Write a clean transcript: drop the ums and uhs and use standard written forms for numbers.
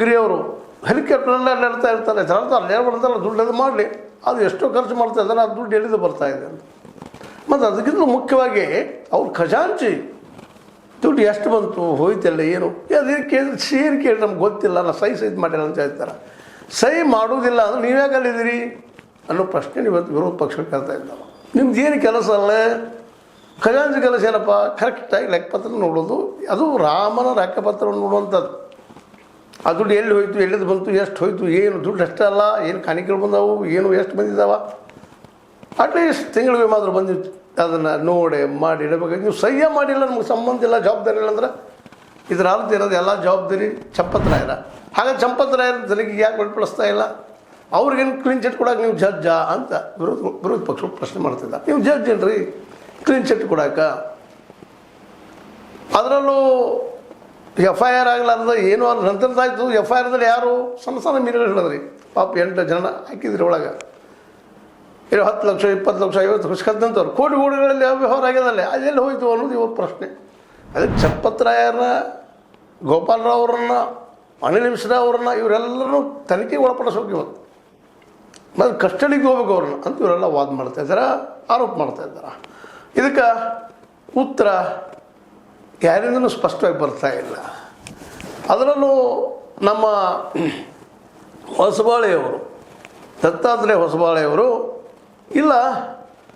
ಗಿರಿಯವರು ಹೆಲಿಕಾಪ್ಟರ್ನಲ್ಲೇ ಅಲ್ಲಾಡ್ತಾ ಇರ್ತಾರೆ, ಜನ ಅಲ್ಲೇ ಬರ್ತಾರಲ್ಲ, ದುಡ್ಡು ಅದು ಮಾಡಲಿ, ಅದು ಎಷ್ಟೋ ಖರ್ಚು ಮಾಡ್ತಾ ಇದ್ದಾರೆ, ಅದು ದುಡ್ಡು ಎಲ್ಲಿದು ಬರ್ತಾ ಇದೆ ಅಂತ. ಮತ್ತು ಅದಕ್ಕಿಂತ ಮುಖ್ಯವಾಗಿ ಅವ್ರ ಖಜಾಂಚಿ ದುಡ್ಡು ಎಷ್ಟು ಬಂತು ಹೋಯ್ತಲ್ಲ ಏನು ಅದಕ್ಕೆ ಕೇಳಿದ್ರೆ ಸೇರಿ ಕೇಳಿ ನಮ್ಗೆ ಗೊತ್ತಿಲ್ಲ, ನಾನು ಸಹಿ ಮಾಡಿಲ್ಲ ಅಂತ ಹೇಳ್ತಾರೆ. ಸಹಿ ಮಾಡೋದಿಲ್ಲ ಅಂದ್ರೆ ನೀವ್ಯಾಕೆ ಅಲ್ಲಿದ್ದೀರಿ ಅನ್ನೋ ಪ್ರಶ್ನೆ ಇವತ್ತು ವಿರೋಧ ಪಕ್ಷ ಕೇಳ್ತಾ ಇದ್ದಾವೆ. ನಿಮ್ದು ಏನು ಕೆಲಸ ಅಲ್ಲ, ಖಜಾಂಚಿ ಕೆಲಸ ಏನಪ್ಪ, ಕರೆಕ್ಟಾಗಿ ಲೆಕ್ಕಪತ್ರ ನೋಡೋದು, ಅದು ರಾಮನ ಲೆಕ್ಕಪತ್ರವನ್ನು ನೋಡುವಂಥದ್ದು. ಆ ದುಡ್ಡು ಎಲ್ಲಿ ಹೋಯ್ತು, ಎಲ್ಲಿದು ಬಂತು, ಎಷ್ಟು ಹೋಯ್ತು, ಏನು ದುಡ್ಡು ಅಷ್ಟೇ ಅಲ್ಲ, ಏನು ಕಾಣಿಕೆಗಳು ಬಂದವು, ಏನು ಎಷ್ಟು ಬಂದಿದ್ದಾವ, ಅಟ್ಲೀಸ್ಟ್ ತಿಂಗಳಿಗೆ ಮಾತ್ರ ಬಂದಿತ್ತು, ಅದನ್ನು ನೋಡಿ ಮಾಡಿ ಇಡಬೇಕು. ನೀವು ಸಹ್ಯ ಮಾಡಿಲ್ಲ, ನಮ್ಗೆ ಸಂಬಂಧ ಇಲ್ಲ, ಜವಾಬ್ದಾರಿ ಇಲ್ಲ ಅಂದ್ರೆ ಇದರ ಅರ್ಥ ಇರೋದು ಎಲ್ಲ ಜವಾಬ್ದಾರಿ ಚಂಪತರಾಯರ. ಹಾಗೆ ಚಂಪತರಾಯರ ತಲೆಗೆ ಯಾಕೆ ಒಳಪಡಿಸ್ತಾ ಇಲ್ಲ, ಅವ್ರಿಗೇನು ಕ್ಲೀನ್ ಚಿಟ್ ಕೊಡೋಕೆ ನೀವು ಜಡ್ಜಾ ಅಂತ ವಿರೋಧ ಪಕ್ಷ ಪ್ರಶ್ನೆ ಮಾಡ್ತಿದ್ದ. ನೀವು ಜಡ್ಜ್ ಏನ್ರಿ ಕ್ಲೀನ್ ಚಿಟ್ ಕೊಡೋಕೆ? ಅದರಲ್ಲೂ FIR ಆಗಲಾರ್ದ ಏನೋ ನಂತರದಾಯ್ತು. FIRದಲ್ಲಿ ಯಾರು ಸಣ್ಣ ಸಣ್ಣ ಮೀನುಗಳು ಹೇಳಿದ್ರಿ, ಪಾಪ 8 ಜನ ಹಾಕಿದ್ರಿ ಒಳಗೆ, ಇರೋ 10 ಲಕ್ಷ 20 ಲಕ್ಷ 50 ಲಕ್ಷ ಕದ್ದಂಥವ್ರು, ಕೋಟಿಗಳಲ್ಲಿ ಯಾವ ವ್ಯವಹಾರ ಆಗ್ಯದಲ್ಲೇ, ಅದೆಲ್ಲಿ ಹೋಯ್ತು ಅನ್ನೋದು ಇವ್ರ ಪ್ರಶ್ನೆ. ಅದಕ್ಕೆ ಚಂಪತರಾಯರ, ಗೋಪಾಲರಾವ್ ಅವರನ್ನ, ಅನಿಲ್ ಮಿಶ್ರಾ ಅವರನ್ನ, ಇವರೆಲ್ಲರೂ ತನಿಖೆಗೆ ಒಳಪಡಿಸ್ಬೇಕು ಇವತ್ತು, ಮತ್ತು ಕಸ್ಟಡಿಗೆ ಹೋಗ್ಬೇಕು ಅವ್ರನ್ನ ಅಂತ ಇವರೆಲ್ಲ ವಾದ ಮಾಡ್ತಾ ಇದ್ದಾರೆ, ಆರೋಪ ಮಾಡ್ತಾ ಇದ್ದಾರೆ. ಇದಕ್ಕೆ ಉತ್ತರ ಯಾರಿಂದಲೂ ಸ್ಪಷ್ಟವಾಗಿ ಬರ್ತಾ ಇಲ್ಲ. ಅದರಲ್ಲೂ ನಮ್ಮ ಹೊಸಬಾಳೆಯವರು, ದತ್ತಾತ್ರೇಯ ಹೊಸಬಾಳೆಯವರು, ಇಲ್ಲ